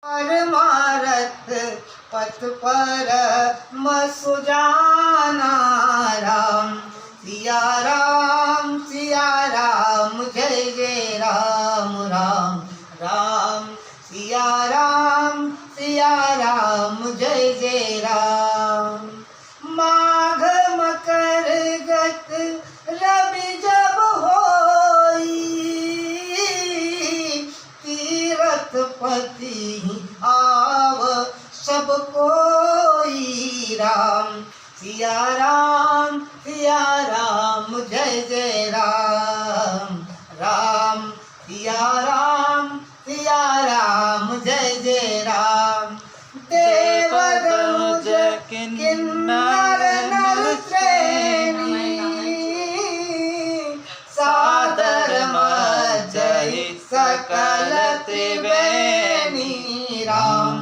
मारत पथ पर मसुजाना राम सिया राम जय जय राम राम राम सिया राम जय जय राम। माघ मकर गत रवि जब होई तीरथ पति आव सब कोई राम सिया राम जय जय राम राम सिया राम जय जय राम। देवदनुज किन्नर नर श्रेणी सादर मजहि सकल त्रिवेणी राम